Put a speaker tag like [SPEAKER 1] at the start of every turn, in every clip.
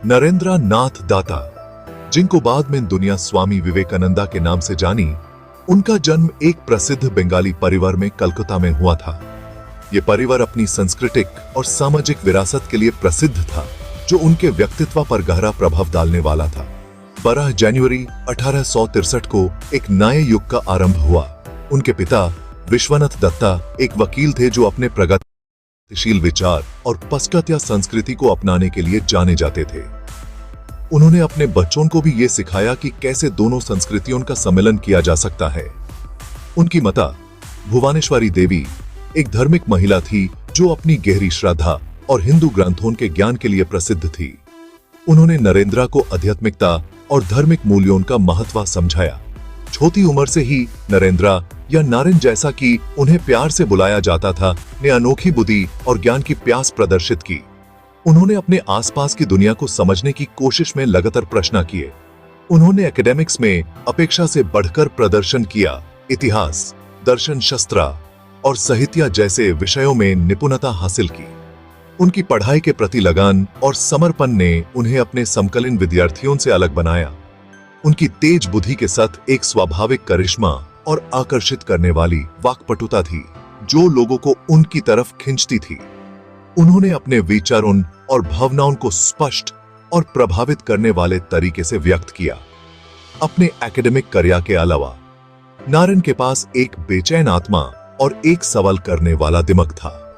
[SPEAKER 1] नरेंद्र नाथ दाता, जिनको बाद में दुनिया स्वामी विवेकानंदा के नाम से जानी, उनका जन्म एक प्रसिद्ध बंगाली परिवार में कलकत्ता में हुआ था। यह परिवार अपनी सांस्कृतिक और सामाजिक विरासत के लिए प्रसिद्ध था, जो उनके व्यक्तित्व पर गहरा प्रभाव डालने वाला था। 12 जनवरी 1863 को एक नए युग का आरंभ हुआ। उनके पिता विश्वनाथ दत्ता एक वकील थे, जो अपने प्रगतिशील विचार और पाश्चात्य संस्कृति को अपनाने के लिए जाने जाते थे। उन्होंने अपने बच्चों को भी ये सिखाया कि कैसे दोनों संस्कृतियों का सम्मेलन किया जा सकता है। उनकी माता भुवनेश्वरी देवी एक धार्मिक महिला थी, जो अपनी गहरी श्रद्धा और हिंदू ग्रंथों के ज्ञान के लिए प्रसिद्ध थी। उन्होंने नरेंद्र को आध्यात्मिकता और धार्मिक मूल्यों का महत्व समझाया। छोटी उम्र से ही नरेंद्र या नारेन, जैसा कि उन्हें प्यार से बुलाया जाता था, ने अनोखी बुद्धि और ज्ञान की प्यास प्रदर्शित की। उन्होंने अपने आसपास की दुनिया को समझने की कोशिश में लगातार प्रश्न किए। उन्होंने एकेडमिक्स में अपेक्षा से बढ़कर प्रदर्शन किया। इतिहास, दर्शन शास्त्र और साहित्य जैसे विषयों में निपुणता हासिल की। उनकी पढ़ाई के प्रति लगन और समर्पण ने उन्हें अपने समकालीन विद्यार्थियों से अलग बनाया। उनकी तेज बुद्धि के साथ एक स्वाभाविक करिश्मा और आकर्षित करने वाली वाक्पटुता थी, जो लोगों को उनकी तरफ खींचती थी। उन्होंने अपने विचारों और भावनाओं को स्पष्ट और प्रभावित करने वाले तरीके से व्यक्त किया। अपने एकेडमिक करियर के अलावा नारेन के पास एक बेचैन आत्मा और एक सवाल करने वाला दिमाग था।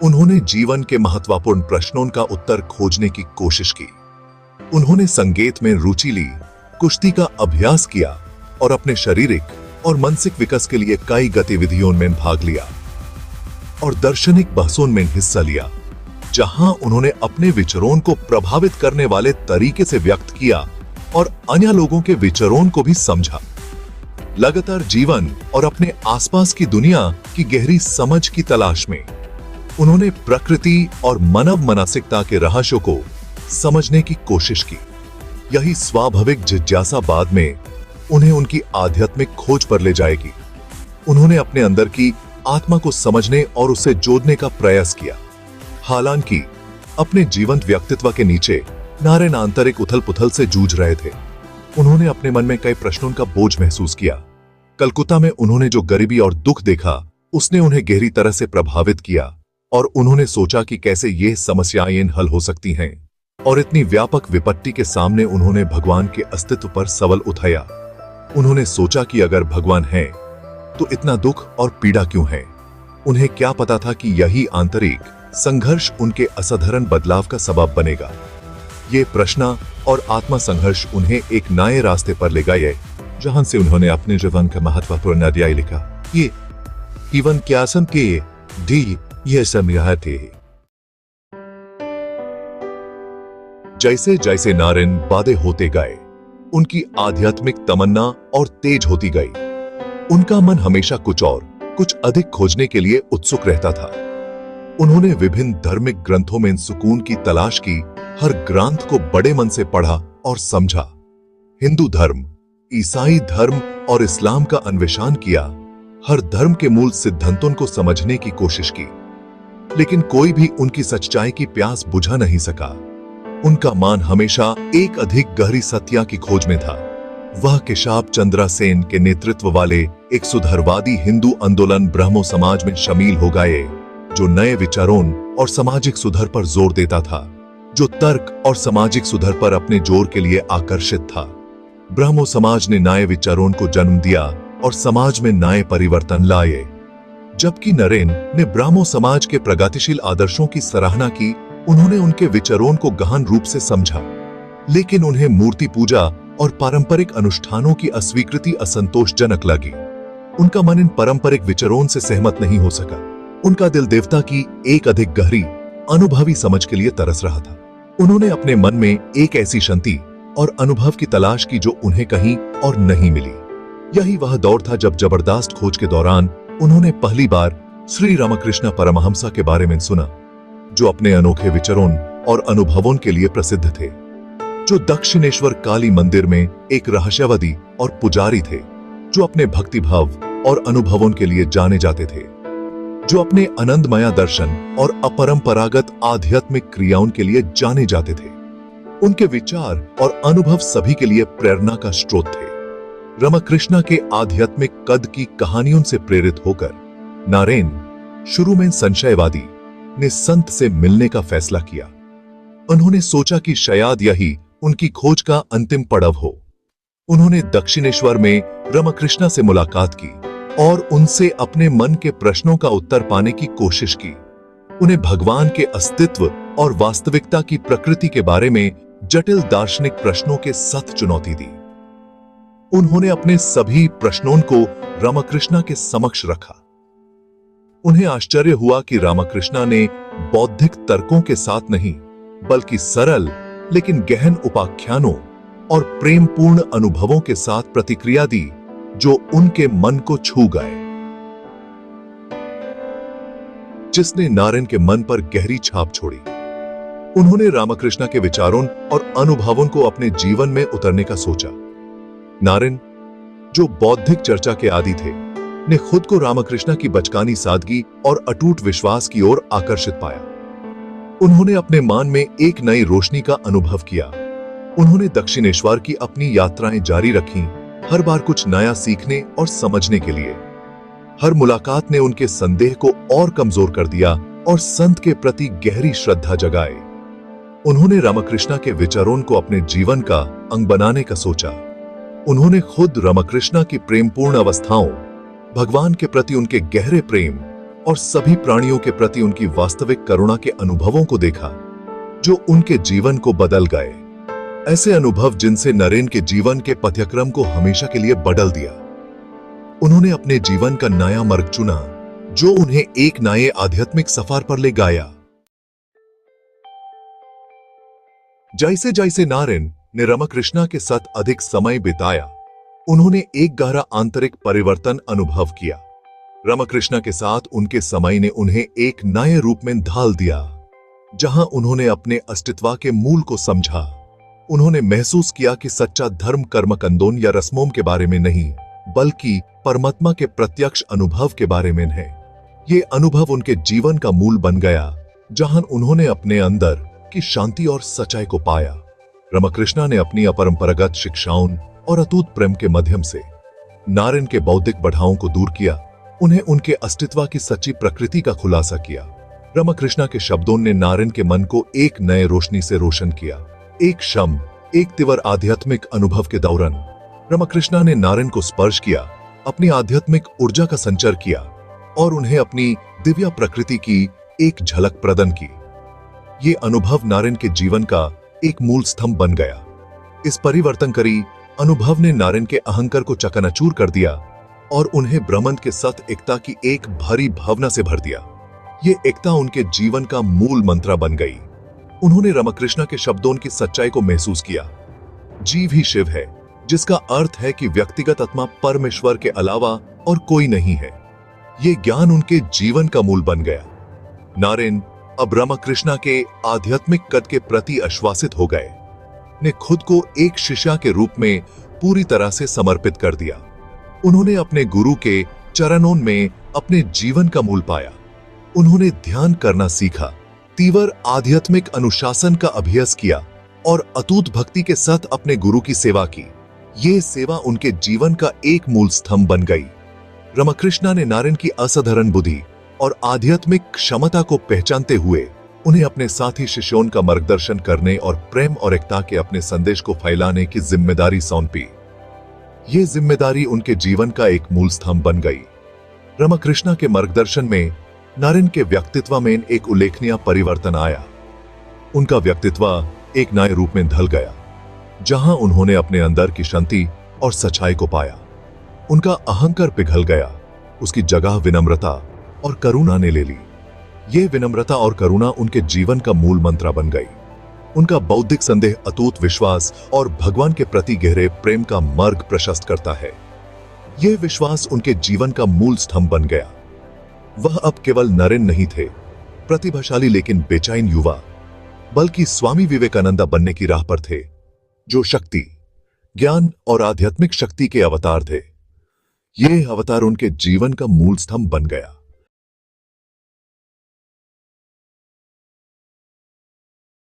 [SPEAKER 1] उन्होंने जीवन के महत्वपूर्ण प्रश्नों का उत्तर खोजने की कोशिश की। उन्होंने संगीत में रुचि ली, कुश्ती का अभ्यास किया और अपने शारीरिक और मानसिक विकास के लिए कई गतिविधियों में भाग लिया और दार्शनिक बहसों में हिस्सा लिया, जहां उन्होंने अपने विचारों को प्रभावित करने वाले तरीके से व्यक्त किया और अन्य लोगों के विचारों को भी समझा। लगातार जीवन और अपने आसपास की दुनिया की गहरी समझ की तलाश में उन्होंने प्रकृति और मानव मानसिकता के रहस्यों को समझने की कोशिश की। यही स्वाभाविक जिज्ञासा बाद में उन्हें उनकी आध्यात्मिक खोज पर ले जाएगी। उन्होंने अपने अंदर की आत्मा को समझने और उसे जोड़ने का प्रयास किया। हालांकि अपने जीवंत व्यक्तित्व के नीचे नारेन आंतरिक उथल-पुथल से जूझ रहे थे। उन्होंने अपने मन में कई प्रश्नों का बोझ महसूस किया। कलकत्ता में उन्होंने जो गरीबी और दुख देखा, उसने उन्हें गहरी तरह से प्रभावित किया और उन्होंने सोचा कि कैसे ये समस्याएं हल हो सकती हैं। और इतनी व्यापक विपत्ति के सामने उन्होंने भगवान के अस्तित्व पर सवाल उठाया। उन्होंने सोचा कि अगर भगवान है, तो इतना दुख और पीड़ा क्यों है? उन्हें क्या पता था कि यही आंतरिक संघर्ष उनके असाधारण बदलाव का सबब बनेगा। ये प्रश्न और आत्मा संघर्ष उन्हें एक नए रास्ते पर ले गए, जहां से उन्होंने अपने जीवन का महत्वपूर्ण अध्याय लिखा। ये जीवन के आसन के दी ये समय थे। जैसे जैसे नारेन बड़े होते गए, उनकी आध्यात्मिक तमन्ना और तेज होती गई। उनका मन हमेशा कुछ अधिक खोजने के लिए उत्सुक रहता था। उन्होंने विभिन्न धार्मिक ग्रंथों में सुकून की तलाश की, हर ग्रंथ को बड़े मन से पढ़ा और समझा। हिंदू धर्म, ईसाई धर्म और इस्लाम का अन्वेषण किया। हर धर्म के मूल सिद्धांतों को समझने की कोशिश की, लेकिन कोई भी उनकी सच्चाई की प्यास बुझा नहीं सका। उनका मन हमेशा एक अधिक गहरी सत्य की खोज में था। वह केशव चंद्र सेन के नेतृत्व वाले एक सुधारवादी हिंदू आंदोलन ब्रह्मो समाज में शामिल हो गए, जो नए विचारों और सामाजिक सुधार पर जोर देता था, जो तर्क और सामाजिक सुधार पर अपने जोर के लिए आकर्षित था। ब्रह्मो समाज ने नए विचारों को जन्म दिया और समाज में नए परिवर्तन लाए, जबकि नरेन ने ब्रह्मो समाज के प्रगतिशील आदर्शों की सराहना की। उन्होंने उनके विचारों को गहन रूप से समझा, लेकिन उन्हें मूर्ति पूजा और पारंपरिक अनुष्ठानों की अस्वीकृति असंतोषजनक लगी। उनका मन इन पारंपरिक विचारों से सहमत नहीं हो सका। उनका दिल देवता की एक अधिक गहरी अनुभवी समझ के लिए तरस रहा था। उन्होंने अपने मन में एक ऐसी शांति और अनुभव की तलाश की जो उन्हें कहीं और नहीं मिली। यही वह दौर था जब जबरदस्त खोज के दौरान उन्होंने पहली बार श्री रामकृष्ण परमहंस के बारे में सुना, जो अपने अनोखे विचारों और अनुभवों के लिए प्रसिद्ध थे, जो दक्षिणेश्वर काली मंदिर में एक रहस्यवादी और पुजारी थे, जो अपने भक्तिभाव और अनुभवों के लिए जाने जाते थे, जो अपने आनंदमय दर्शन और अपरंपरागत आध्यात्मिक क्रियाओं के लिए जाने जाते थे। उनके विचार और अनुभव सभी के लिए प्रेरणा का स्रोत थे। रामकृष्ण के आध्यात्मिक कद की कहानियों से प्रेरित होकर नारायण, शुरू में संशयवादी, ने संत से मिलने का फैसला किया। उन्होंने सोचा कि शायद यही उनकी खोज का अंतिम पड़ाव हो। उन्होंने दक्षिणेश्वर में रामकृष्ण से मुलाकात की और उनसे अपने मन के प्रश्नों का उत्तर पाने की कोशिश की। उन्हें भगवान के अस्तित्व और वास्तविकता की प्रकृति के बारे में जटिल दार्शनिक प्रश्नों के साथ चुनौती दी। उन्होंने अपने सभी प्रश्नों को रामकृष्ण के समक्ष रखा। उन्हें आश्चर्य हुआ कि रामकृष्ण ने बौद्धिक तर्कों के साथ नहीं, बल्कि सरल लेकिन गहन उपाख्यानों और प्रेमपूर्ण अनुभवों के साथ प्रतिक्रिया दी जो उनके मन को छू गए, जिसने नारायण के मन पर गहरी छाप छोड़ी। उन्होंने रामकृष्ण के विचारों और अनुभवों को अपने जीवन में उतरने का सोचा। नारायण, जो बौद्धिक चर्चा के आदी थे, ने खुद को रामकृष्ण की बचकानी सादगी और अटूट विश्वास की ओर आकर्षित पाया। उन्होंने अपने मन में एक नई रोशनी का अनुभव किया। उन्होंने दक्षिणेश्वर की अपनी यात्राएं जारी रखीं, हर बार कुछ नया सीखने और समझने के लिए। हर मुलाकात ने उनके संदेह को और कमजोर कर दिया और संत के प्रति गहरी श्रद्धा जगाए। उन्होंने रामकृष्ण के विचारों को अपने जीवन का अंग बनाने का सोचा। उन्होंने खुद रामकृष्ण की प्रेमपूर्ण अवस्थाओं, भगवान के प्रति उनके गहरे प्रेम और सभी प्राणियों के प्रति उनकी वास्तविक करुणा के अनुभवों को देखा, जो उनके जीवन को बदल गए। ऐसे अनुभव जिनसे नरेन के जीवन के पथ्यक्रम को हमेशा के लिए बदल दिया। उन्होंने अपने जीवन का नया मार्ग चुना, जो उन्हें एक नए आध्यात्मिक सफर पर ले गया। जैसे जैसे नारायण ने रामकृष्ण के साथ अधिक समय बिताया, उन्होंने एक गहरा आंतरिक परिवर्तन अनुभव किया। रामकृष्ण के साथ उनके समय ने उन्हें एक नए रूप में ढाल दिया, जहां उन्होंने अपने अस्तित्व के मूल को समझा। उन्होंने महसूस किया कि सच्चा धर्म कर्मकांडों या रस्मों के बारे में नहीं, बल्कि परमात्मा के प्रत्यक्ष अनुभव के बारे में है। ये अनुभव उनके जीवन का मूल बन गया, जहां उन्होंने अपने अंदर की शांति और सच्चाई को पाया। रामकृष्ण ने अपनी अपरंपरागत शिक्षाओं और अटूट प्रेम के माध्यम से नारायण के बौद्धिक बढ़ावों को दूर किया, उन्हें उनके अस्तित्व की सच्ची प्रकृति का खुलासा किया। रामकृष्ण के शब्दों ने नारायण के मन को एक नए रोशनी से रोशन किया। एक तीव्र आध्यात्मिक अनुभव के दौरान रामकृष्ण ने नारायण को स्पर्श किया, अपनी आध्यात्मिक ऊर्जा का संचार किया और उन्हें अपनी दिव्य प्रकृति की एक झलक प्रदान की। ये अनुभव नारायण के जीवन का एक मूल स्तंभ बन गया। इस परिवर्तनकारी अनुभव ने नारायण के अहंकार को चकनाचूर कर दिया और उन्हें ब्रह्मांड के साथ एकता की एक भारी भावना से भर दिया। ये एकता उनके जीवन का मूल मंत्र बन गई। उन्होंने रामकृष्ण के शब्दों की सच्चाई को महसूस किया। जीव ही शिव है, जिसका अर्थ है कि व्यक्तिगत आत्मा परमेश्वर के अलावा और कोई नहीं है। ये ज्ञान उनके जीवन का मूल बन गया। नारायण अब रामकृष्ण के आध्यात्मिक कद के प्रति आश्वासित हो गए, ने खुद को एक शिष्य के रूप में पूरी तरह से समर्पित कर दिया। उन्होंने अपने गुरु के चरणों में अपने जीवन का मूल पाया। उन्होंने ध्यान करना सीखा, तीव्र आध्यात्मिक अनुशासन का अभ्यास किया और अटूट भक्ति के साथ अपने गुरु की सेवा की। ये सेवा उनके जीवन का एक मूल स्तंभ बन गई। रामकृष्ण ने नारायण की असाधारण बुद्धि और आध्यात्मिक क्षमता को पहचानते हुए उन्हें अपने साथी शिष्यों का मार्गदर्शन करने और प्रेम और एकता के अपने संदेश को फैलाने की जिम्मेदारी सौंपी। ये जिम्मेदारी उनके जीवन का एक मूल स्तंभ बन गई। रामकृष्ण के मार्गदर्शन में नारायण के व्यक्तित्व में एक उल्लेखनीय परिवर्तन आया। उनका व्यक्तित्व एक नए रूप में ढल गया, जहां उन्होंने अपने अंदर की शांति और सच्चाई को पाया। उनका अहंकार पिघल गया, उसकी जगह विनम्रता और करुणा ने ले ली। ये विनम्रता और करुणा उनके जीवन का मूल मंत्र बन गई। उनका बौद्धिक संदेह अटूट विश्वास और भगवान के प्रति गहरे प्रेम का मार्ग प्रशस्त करता है। यह विश्वास उनके जीवन का मूल स्तंभ बन गया। वह अब केवल नरेन नहीं थे, प्रतिभाशाली लेकिन बेचैन युवा, बल्कि स्वामी विवेकानंद बनने की राह पर थे, जो शक्ति, ज्ञान और आध्यात्मिक शक्ति के अवतार थे। यह अवतार उनके जीवन का मूल स्तंभ बन गया।